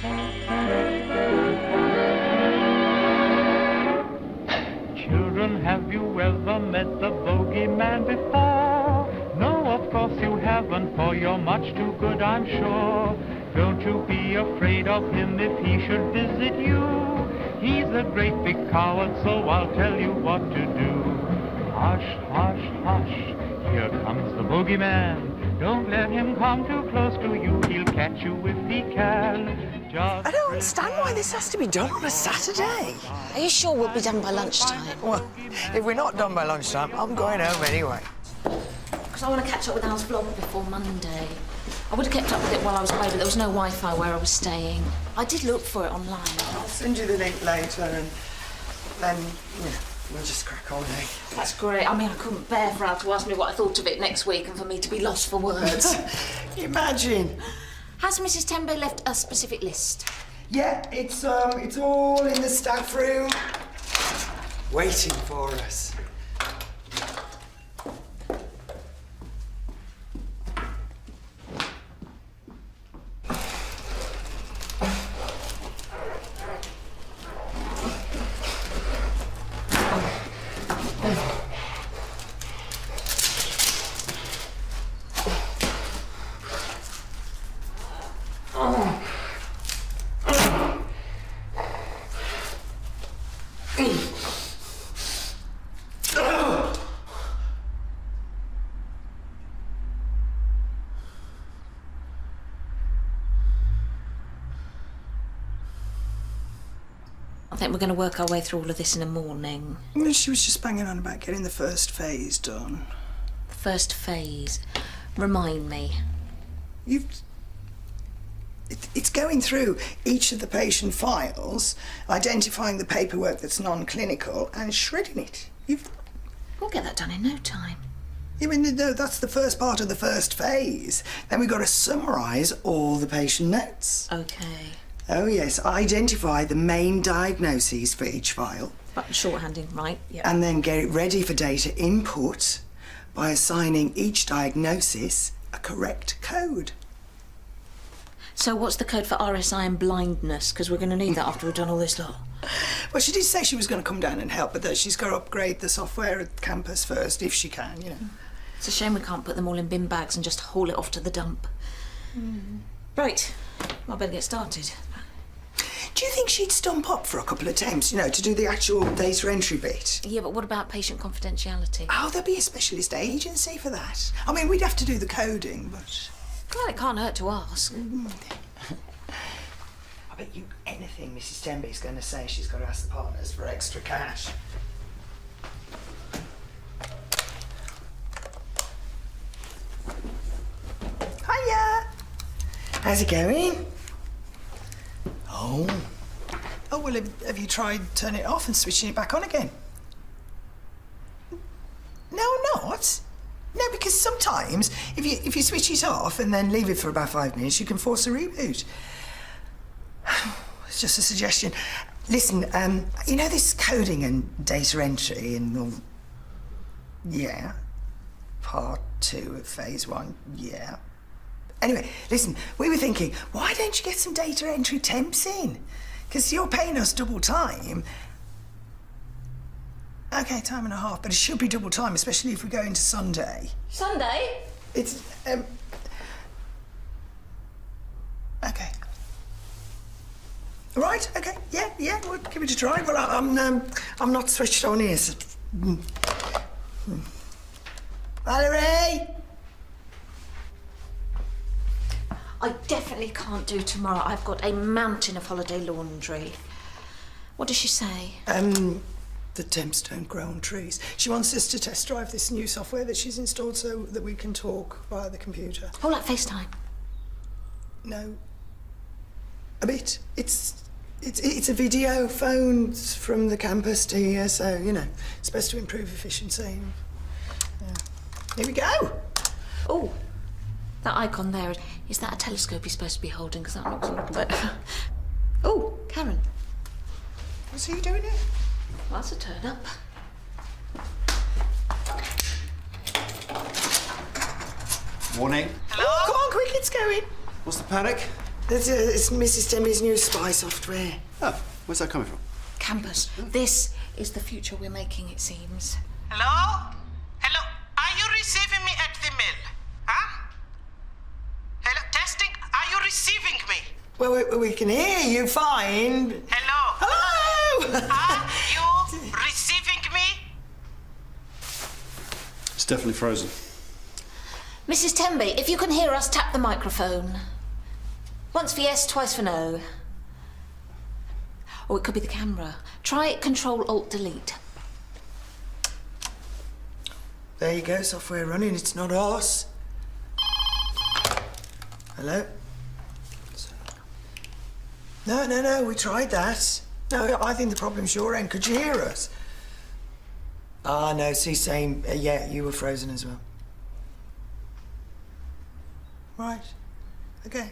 Children, have you ever met the bogeyman before? No, of course you haven't, for you're much too good, I'm sure. Don't you be afraid of him if he should visit you. He's a great big coward, so I'll tell you what to do. Hush, hush, hush, here comes the bogeyman. Don't let him come too close to you, he'll catch you if he can. I don't understand why this has to be done on a Saturday. Are you sure we'll be done by lunchtime? Well, if we're not done by lunchtime, I'm going home anyway. Because I want to catch up with Al's vlog before Monday. I would have kept up with it while I was away, but there was no Wi-Fi where I was staying. I did look for it online. I'll send you the link later, and then, we'll just crack on, eh? That's great. I mean, I couldn't bear for Al to ask me what I thought of it next week and for me to be lost for words. Imagine. Has Mrs. Tembe left a specific list? Yeah, it's all in the staff room, waiting for us. I think we're going to work our way through all of this in the morning. She was just banging on about getting the first phase done. First phase. Remind me. It's going through each of the patient files, identifying the paperwork that's non-clinical and shredding it. We'll get that done in no time. I mean, that's the first part of the first phase. Then we've got to summarise all the patient notes. OK. Oh, yes, identify the main diagnoses for each file. But shorthanding, right, yeah. And then get it ready for data input by assigning each diagnosis a correct code. So what's the code for RSI and blindness? Because we're going to need that after we've done all this lot. Well, she did say she was going to come down and help, but that she's got to upgrade the software at campus first, if she can, It's a shame we can't put them all in bin bags and just haul it off to the dump. Right, I better get started. Do you think she'd stump up for a couple of attempts, to do the actual data entry bit? Yeah, but what about patient confidentiality? Oh, there'll be a specialist agency for that. I mean, we'd have to do the coding, but... Well, it can't hurt to ask. I bet you anything Mrs. Tembe's going to say she's got to ask the partners for extra cash. Hiya! How's it going? Oh, well, have you tried turning it off and switching it back on again? No, not. No, because sometimes if you switch it off and then leave it for about 5 minutes, you can force a reboot. It's just a suggestion. Listen, this coding and data entry and all... Yeah. Part 2 of phase 1, yeah. Anyway, listen, we were thinking, why don't you get some data entry temps in? Because you're paying us double time. OK, time and a half, but it should be double time, especially if we go into Sunday. Sunday? It's, OK. All right, OK, yeah, we'll give it a try. Well, I'm not switched on here, so... Valerie! I definitely can't do tomorrow. I've got a mountain of holiday laundry. What does she say? The temps don't grow on trees. She wants us to test drive this new software that she's installed so that we can talk via the computer. Oh, like FaceTime? No. A bit. It's a video phone from the campus to here, so, it's supposed to improve efficiency. Yeah. Here we go. Oh, that icon there, is that a telescope he's supposed to be holding? Because that looks a little bit... Oh, Karen. What's he doing here? Well, that's a turn up. Morning. Hello? Oh, come on, quick, it's going. What's the panic? It's Mrs. Demi's new spy software. Oh, where's that coming from? Campus, this is the future we're making, it seems. Hello? Hello? Are you receiving me at the mill? Huh? Hello? Testing? Are you receiving me? Well, we can hear you fine. Hello? Hello! Are you receiving me? It's definitely frozen. Mrs. Temby, if you can hear us, tap the microphone. Once for yes, twice for no. Or it could be the camera. Try Control-Alt-Delete. There you go, software running. It's not us. Hello? No, we tried that. No, I think the problem's your end. Could you hear us? Ah, no, she's saying, yeah, you were frozen as well. Right. Okay.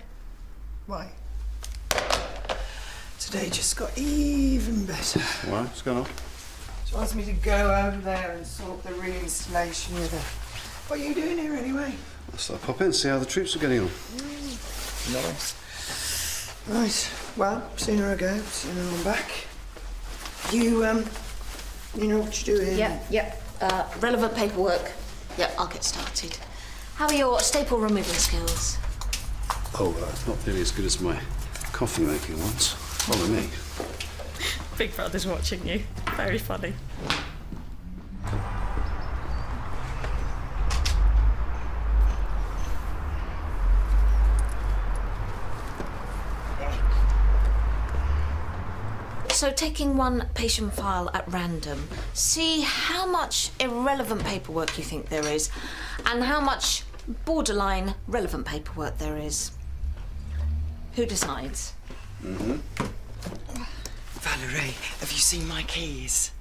Why? Today just got even better. Why? What's going on? She wants me to go over there and sort the reinstallation with her. What are you doing here anyway? So I'll pop in and see how the troops are getting on. Nice. Right. Well, sooner I go, sooner I'm back. You know what you're doing? Yep. Relevant paperwork. Yep, I'll get started. How are your staple removal skills? Oh, not nearly as good as my coffee making ones. Follow me. Big Brother's watching you. Very funny. So, taking one patient file at random, see how much irrelevant paperwork you think there is and how much borderline relevant paperwork there is. Who decides? Valerie, have you seen my keys?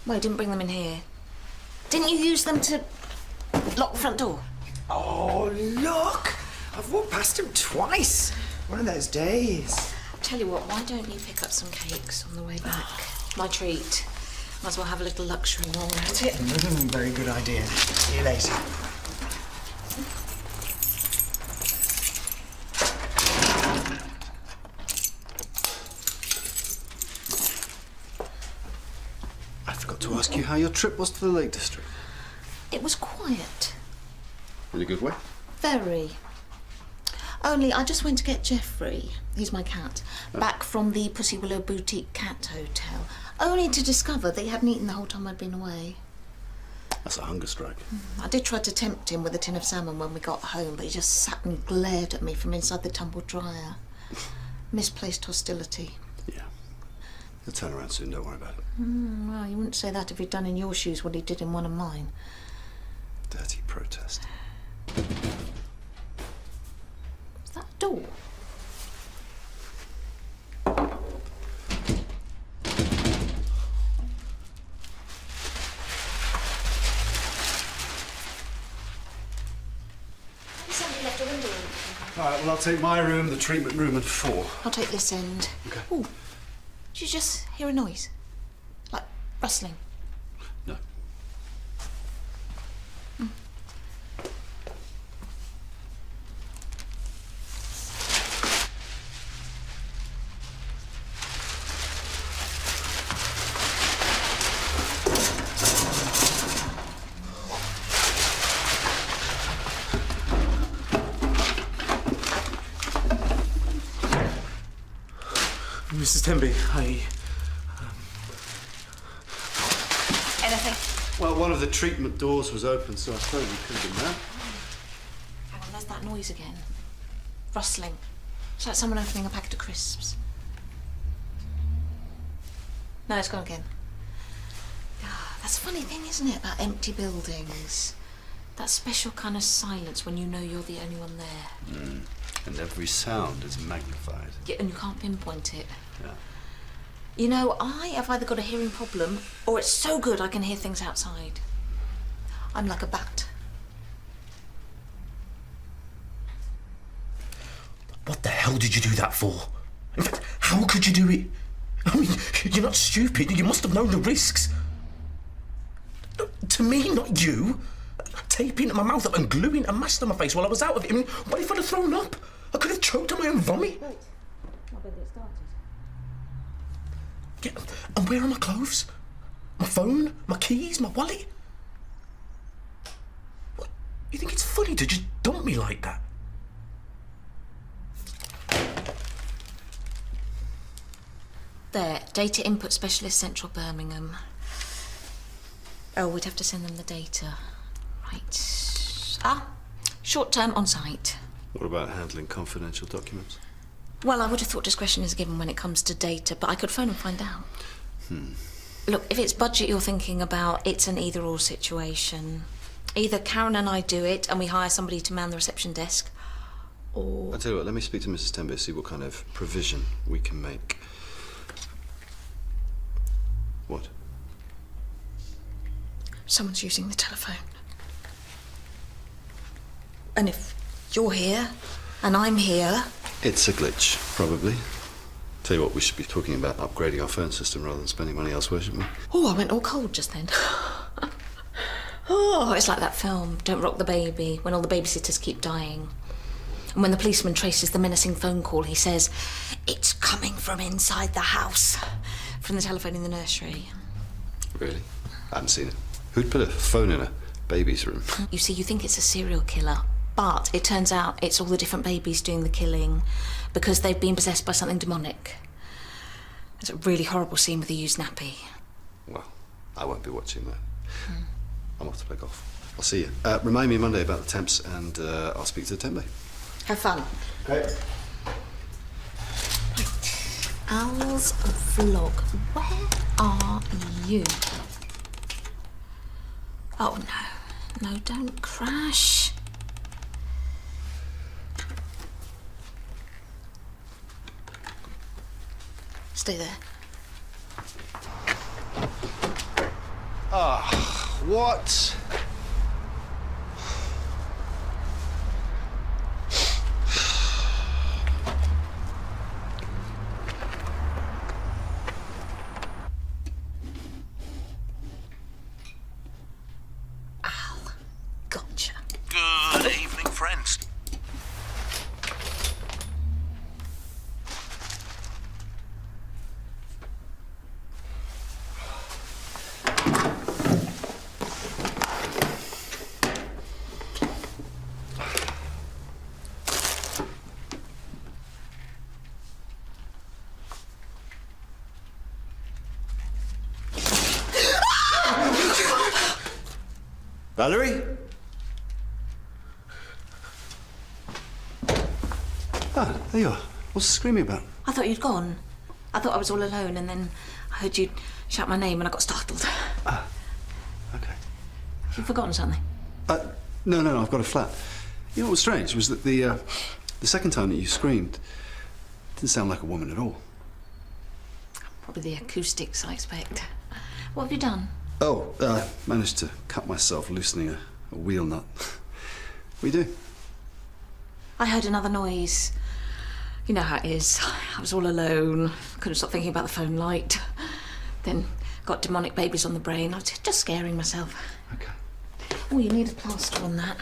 Well, you didn't bring them in here. Didn't you use them to lock the front door? Oh, look! I've walked past him twice. One of those days. Tell you what, why don't you pick up some cakes on the way back? My treat. Might as well have a little luxury while we're at it. Very good idea. See you later. I forgot to ask you how your trip was to the Lake District. It was quiet. In a good way? Very. Only I just went to get Geoffrey, he's my cat, back from the Pussy Willow Boutique Cat Hotel, only to discover that he hadn't eaten the whole time I'd been away. That's a hunger strike. I did try to tempt him with a tin of salmon when we got home, but he just sat and glared at me from inside the tumble dryer. Misplaced hostility. Yeah. He'll turn around soon, don't worry about it. Well, you wouldn't say that if he'd done in your shoes what he did in one of mine. Dirty protest. Is that a door? Somebody left a window open. All right, well, I'll take my room, the treatment room, and 4. I'll take this end. Okay. Ooh, did you just hear a noise? Like rustling? No. Mrs. Temby, Anything? Well, one of the treatment doors was open, so I suppose we could have been there. Hang on, there's that noise again. Rustling. It's like someone opening a packet of crisps. No, it's gone again. Ah, that's a funny thing, isn't it, about empty buildings? That special kind of silence when you know you're the only one there. And every sound is magnified. Yeah, and you can't pinpoint it. Yeah. You know, I have either got a hearing problem or it's so good I can hear things outside. I'm like a bat. what the hell did you do that for? In fact, how could you do it? I mean, you're not stupid. You must have known the risks. To me, not you. Taping my mouth up and gluing a mask to my face while I was out of it. I mean, what if I'd have thrown up? I could have choked on my own vomit. Right. I'll better get started. Yeah, and where are my clothes? My phone? My keys? My wallet? What? You think it's funny to just dump me like that? There, Data Input Specialist Central Birmingham. Oh, we'd have to send them the data. Right. Short term on site. What about handling confidential documents? Well, I would have thought discretion is given when it comes to data, but I could phone and find out. Look, if it's budget you're thinking about, it's an either-or situation. Either Karen and I do it and we hire somebody to man the reception desk, or... I'll tell you what, let me speak to Mrs. Tembe, see what kind of provision we can make. What? Someone's using the telephone. And if you're here and I'm here... It's a glitch, probably. Tell you what, we should be talking about upgrading our phone system rather than spending money elsewhere, shouldn't we? Oh, I went all cold just then. Oh, it's like that film, Don't Rock the Baby, when all the babysitters keep dying. And when the policeman traces the menacing phone call, he says, "It's coming from inside the house," from the telephone in the nursery. Really? I haven't seen it. Who'd put a phone in a baby's room? You see, you think it's a serial killer, but it turns out it's all the different babies doing the killing because they've been possessed by something demonic. It's a really horrible scene with a used nappy. Well, I won't be watching that. I'm off to play golf. I'll see you. Remind me Monday about the temps and I'll speak to Tembe. Have fun. Okay. Owl's vlog. Where are you? Oh no. No, don't crash. Stay there. What? Al, gotcha. Good evening, friends. Valerie? Ah, there you are. What's the screaming about? I thought you'd gone. I thought I was all alone, and then I heard you shout my name and I got startled. Okay. You've forgotten something? No, I've got a flat. You know what was strange was that the second time that you screamed didn't sound like a woman at all. Probably the acoustics, I expect. What have you done? Oh, managed to cut myself loosening a wheel nut. What do you do? I heard another noise. You know how it is. I was all alone. Couldn't stop thinking about the phone light. Then got demonic babies on the brain. I was just scaring myself. Okay. Oh, you need a plaster on that.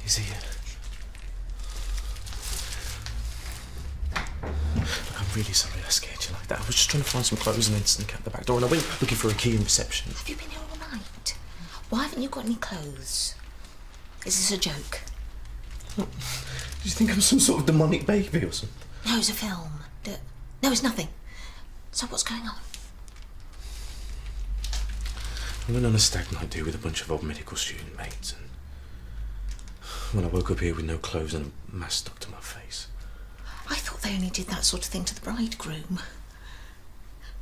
Is he? Look, I'm really sorry I scared you like that. I was just trying to find some clothes and then sneak out the back door, and I went looking for a key in reception. Have you been here all night? Why haven't you got any clothes? Is this a joke? Do you think I'm some sort of demonic baby or something? No, it's a film. No, it's nothing. So what's going on? I went on a stag night do with a bunch of old medical student mates, and when I woke up here with no clothes and a mask stuck to my face. I thought they only did that sort of thing to the bridegroom.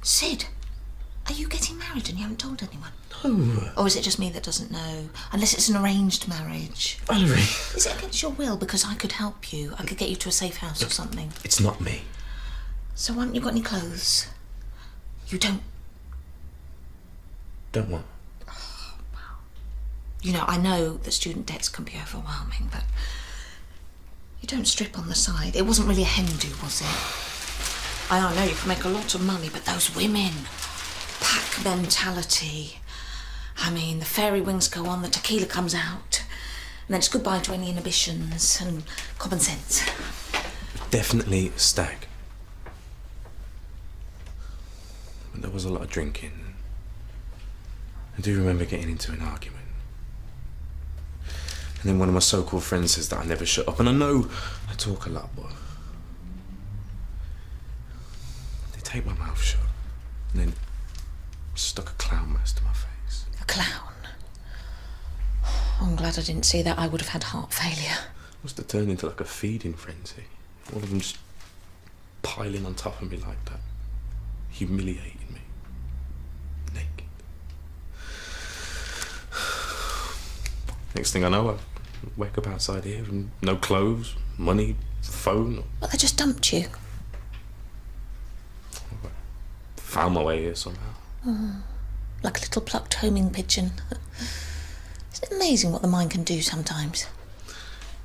Sid, are you getting married and you haven't told anyone? No. Or is it just me that doesn't know? Unless it's an arranged marriage. Valerie. Is it against your will? Because I could help you. I could get you to a safe house or something. It's not me. So why haven't you got any clothes? You don't... Don't what? You know, I know that student debts can be overwhelming, but you don't strip on the side. It wasn't really a hen do, was it? I know you can make a lot of money, but those women... Pack mentality. I mean, the fairy wings go on, the tequila comes out, and then it's goodbye to any inhibitions and common sense. Definitely stag. But there was a lot of drinking. I do remember getting into an argument. And then one of my so-called friends says that I never shut up. And I know I talk a lot, but they take my mouth shut and then stuck a clown mask to my face. A clown? Oh, I'm glad I didn't see that. I would have had heart failure. Must have turned into like a feeding frenzy. All of them just piling on top of me like that. Humiliating me. Naked. Next thing I know, I wake up outside here with no clothes, money, phone. Well, they just dumped you. Found my way here somehow. Like a little plucked homing pigeon. Isn't it amazing what the mind can do sometimes?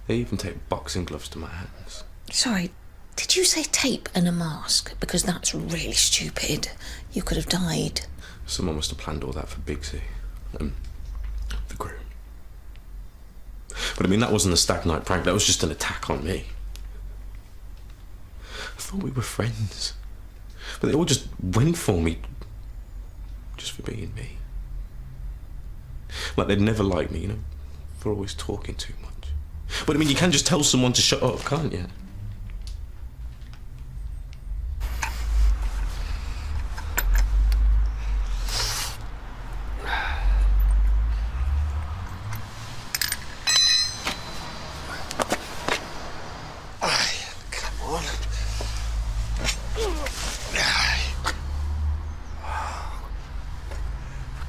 They even take boxing gloves to my hands. Sorry, did you say tape and a mask? Because that's really stupid. You could have died. Someone must have planned all that for Biggsy. The groom. But I mean, that wasn't a stag night prank, that was just an attack on me. I thought we were friends. But they all just went for me. Just for being me. Like they'd never liked me, you know, for always talking too much. But I mean, you can just tell someone to shut up, can't you?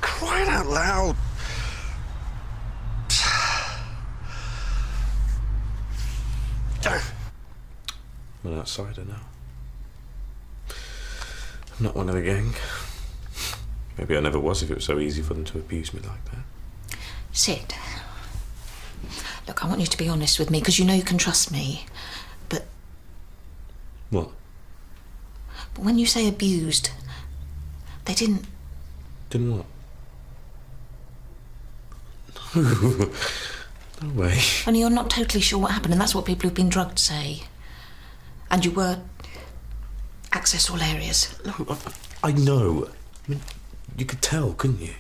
Crying out loud. I'm an outsider now. I'm not one of the gang. Maybe I never was if it was so easy for them to abuse me like that. Sid, look, I want you to be honest with me, because you know you can trust me, but... What? But when you say abused, they didn't... Didn't what? No. No way. Only you're not totally sure what happened, and that's what people who've been drugged say. And you were... access all areas. No, I know. I mean, you could tell, couldn't you?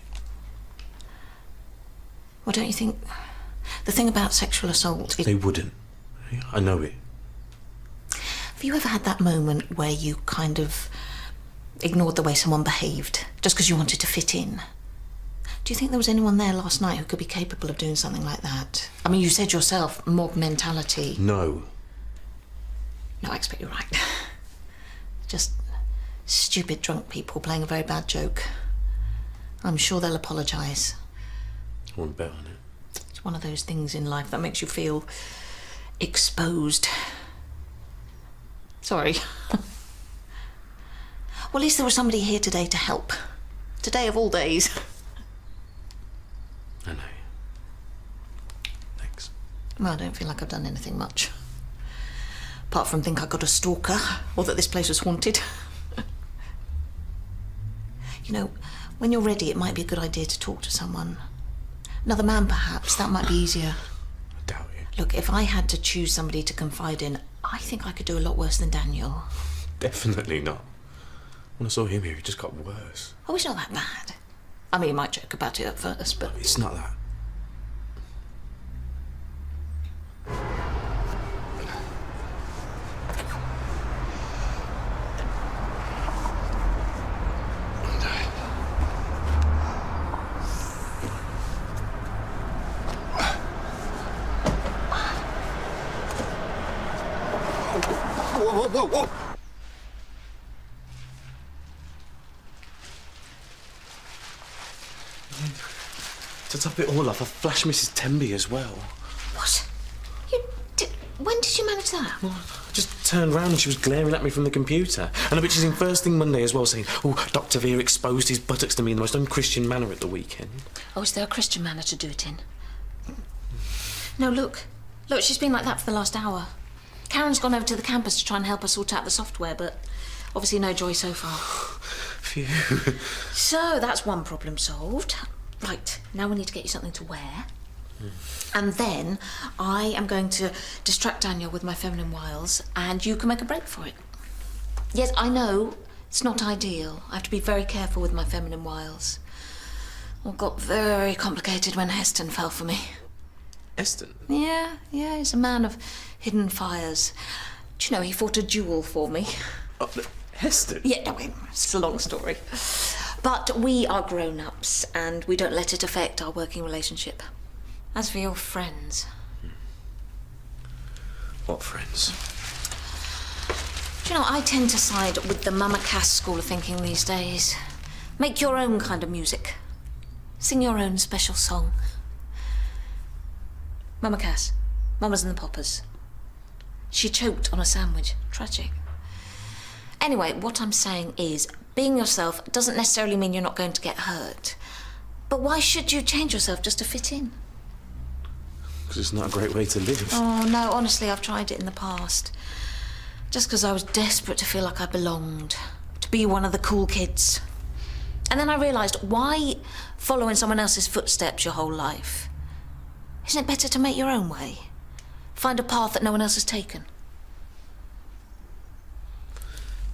Well, don't you think... the thing about sexual assault... They wouldn't. I know it. Have you ever had that moment where you kind of ignored the way someone behaved, just because you wanted to fit in? Do you think there was anyone there last night who could be capable of doing something like that? I mean, you said yourself, mob mentality. No. No, I expect you're right. Just stupid drunk people playing a very bad joke. I'm sure they'll apologise. I wouldn't bet on it. It's one of those things in life that makes you feel exposed. Sorry. Well, at least there was somebody here today to help. Today of all days. I know. Thanks. Well, I don't feel like I've done anything much. Apart from think I got a stalker, or that this place was haunted. You know, when you're ready, it might be a good idea to talk to someone. Another man, perhaps. That might be easier. I doubt it. Look, if I had to choose somebody to confide in, I think I could do a lot worse than Daniel. Definitely not. When I saw him here, it just got worse. Oh, it's not that bad. I mean, you might joke about it at first, but... It's not that. Whoa. To top it all off, I flashed Mrs. Temby as well. What? When did you manage that? Well, I just turned round and she was glaring at me from the computer. And I bet she's in first thing Monday as well, saying, oh, Dr. Veer exposed his buttocks to me in the most unchristian manner at the weekend. Oh, is there a Christian manner to do it in? No, look. Look, she's been like that for the last hour. Karen's gone over to the campus to try and help us sort out the software, but obviously no joy so far. Phew. So that's one problem solved. Right, now we need to get you something to wear. And then I am going to distract Daniel with my feminine wiles, and you can make a break for it. Yes, I know it's not ideal. I have to be very careful with my feminine wiles. All got very complicated when Heston fell for me. Heston? Yeah, he's a man of hidden fires. Do you know, he fought a duel for me. Oh, Heston? Yeah, no, it's a long story. But we are grown-ups, and we don't let it affect our working relationship. As for your friends... What friends? Do you know, I tend to side with the Mama Cass school of thinking these days. Make your own kind of music. Sing your own special song. Mama Cass, Mamas and the Poppers. She choked on a sandwich. Tragic. Anyway, what I'm saying is, being yourself doesn't necessarily mean you're not going to get hurt. But why should you change yourself just to fit in? Because it's not a great way to live. Oh, no, honestly, I've tried it in the past. Just because I was desperate to feel like I belonged. To be one of the cool kids. And then I realised, why follow in someone else's footsteps your whole life? Isn't it better to make your own way? Find a path that no one else has taken?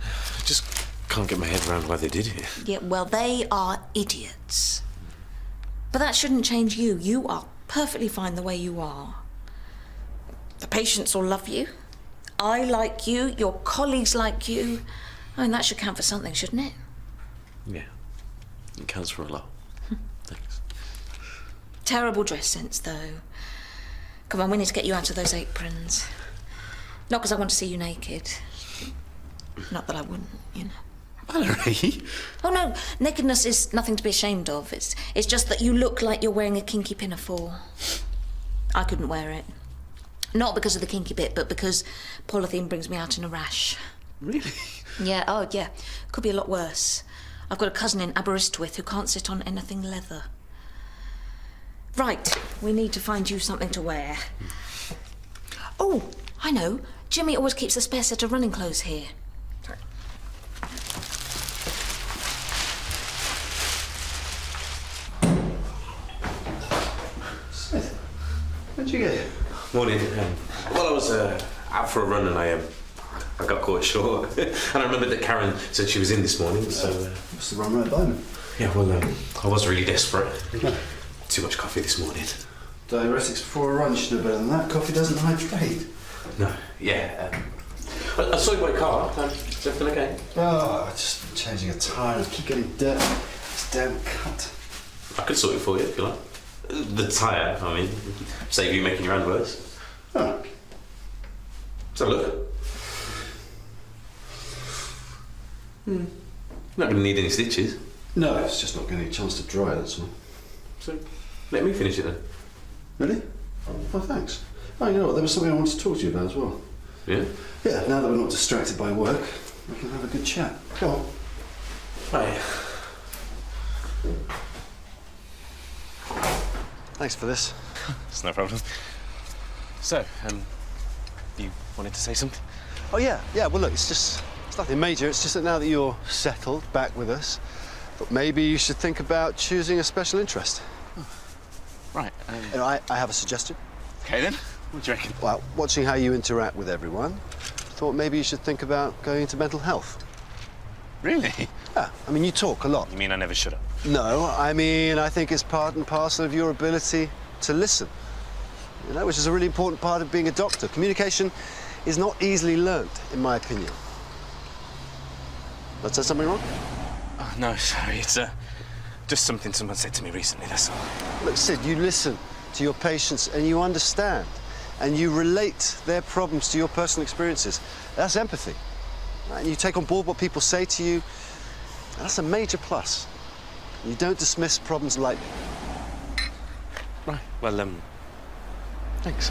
I just can't get my head around why they did it. Yeah, well, they are idiots. But that shouldn't change you. You are perfectly fine the way you are. The patients all love you. I like you. Your colleagues like you. I mean, that should count for something, shouldn't it? Yeah. It counts for a lot. Thanks. Terrible dress sense, though. Come on, we need to get you out of those aprons. Not because I want to see you naked. Not that I wouldn't, you know. Valerie? Oh, no, nakedness is nothing to be ashamed of. It's just that you look like you're wearing a kinky pinafore. I couldn't wear it. Not because of the kinky bit, but because polythene brings me out in a rash. Really? Yeah, oh, yeah. Could be a lot worse. I've got a cousin in Aberystwyth who can't sit on anything leather. Right, we need to find you something to wear. Oh, I know. Jimmy always keeps a spare set of running clothes here. Sorry. Smith, where'd you get here? Morning. Well, I was out for a run and I got caught short. And I remembered that Karen said she was in this morning, so... Must have run right by me. Yeah, well, I was really desperate. Yeah. Too much coffee this morning. Diuretics before a run, you should know better than that. Coffee doesn't hydrate. No, yeah. I saw you by car. Is everything okay? Oh, just changing a tyre. I keep getting dirt. This damn cut. I could sort it for you if you like. The tyre, I mean. Save you making your own words. Oh. Let's have a look. Not going to need any stitches. No, it's just not getting a chance to dry, that's all. So, let me finish it then. Really? Oh, thanks. Oh, you know what, there was something I wanted to talk to you about as well. Yeah? Yeah, now that we're not distracted by work, we can have a good chat. Go on. Right. Thanks for this. It's no problem. So, you wanted to say something? Oh, yeah. Well, look, it's nothing major. It's just that now that you're settled back with us, but maybe you should think about choosing a special interest. Right. You know, I have a suggestion. Okay, then. What do you reckon? Well, watching how you interact with everyone, thought maybe you should think about going into mental health. Really? Yeah, I mean, you talk a lot. You mean I never should have? No, I mean, I think it's part and parcel of your ability to listen. You know, which is a really important part of being a doctor. Communication is not easily learnt, in my opinion. Did I say something wrong? Oh, no, sorry. It's just something someone said to me recently, that's all. Look, Sid, you listen to your patients and you understand. And you relate their problems to your personal experiences. That's empathy. Right? And you take on board what people say to you. That's a major plus. You don't dismiss problems lightly. Right. Well, thanks.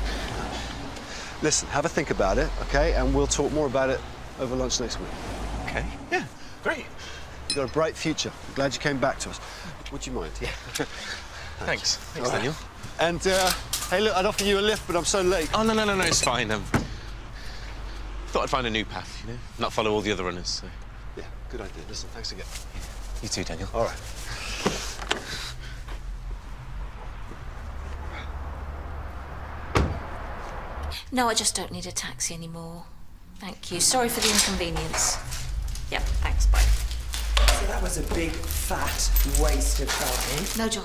Listen, have a think about it, OK? And we'll talk more about it over lunch next week. OK. Yeah, great. You've got a bright future. I'm glad you came back to us. Would you mind? Yeah. Thanks. Thanks, All right. Daniel. And, hey, look, I'd offer you a lift, but I'm so late. Oh, no, it's fine. Thought I'd find a new path, you know? Not follow all the other runners, so... Yeah, good idea. Listen, thanks again. You too, Daniel. All right. No, I just don't need a taxi anymore. Thank you. Sorry for the inconvenience. Yep, thanks, bye. So that was a big, fat waste of time. No joy.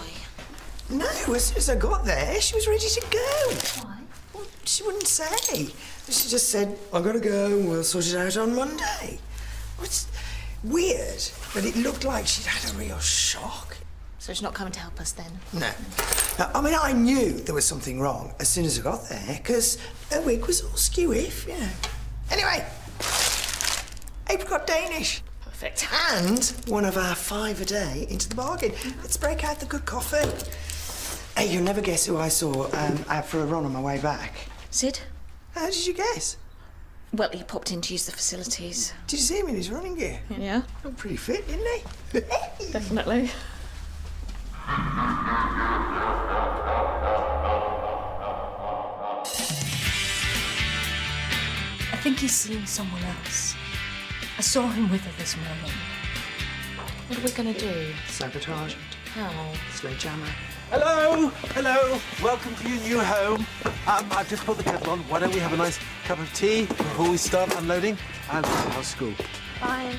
No, as soon as I got there, she was ready to go. Why? Well, she wouldn't say. She just said, I've got to go, we'll sort it out on Monday. Well, it's weird, but it looked like she'd had a real shock. So she's not coming to help us then? No. Now, I mean, I knew there was something wrong as soon as I got there, because her wig was all skew-if, you know. Anyway, apricot Danish. Perfect. And one of our 5 a day into the bargain. Let's break out the good coffee. Hey, you'll never guess who I saw out for a run on my way back. Sid? How did you guess? Well, he popped in to use the facilities. Did you see him in his running gear? Yeah. Oh, pretty fit, didn't he? Definitely. I think he's seeing someone else. I saw him with her this morning. What are we going to do? Sabotage it. How? Sledgehammer. Hello, hello. Welcome to your new home. I've just put the kettle on. Why don't we have a nice cup of tea before we start unloading? And how's school? Bye.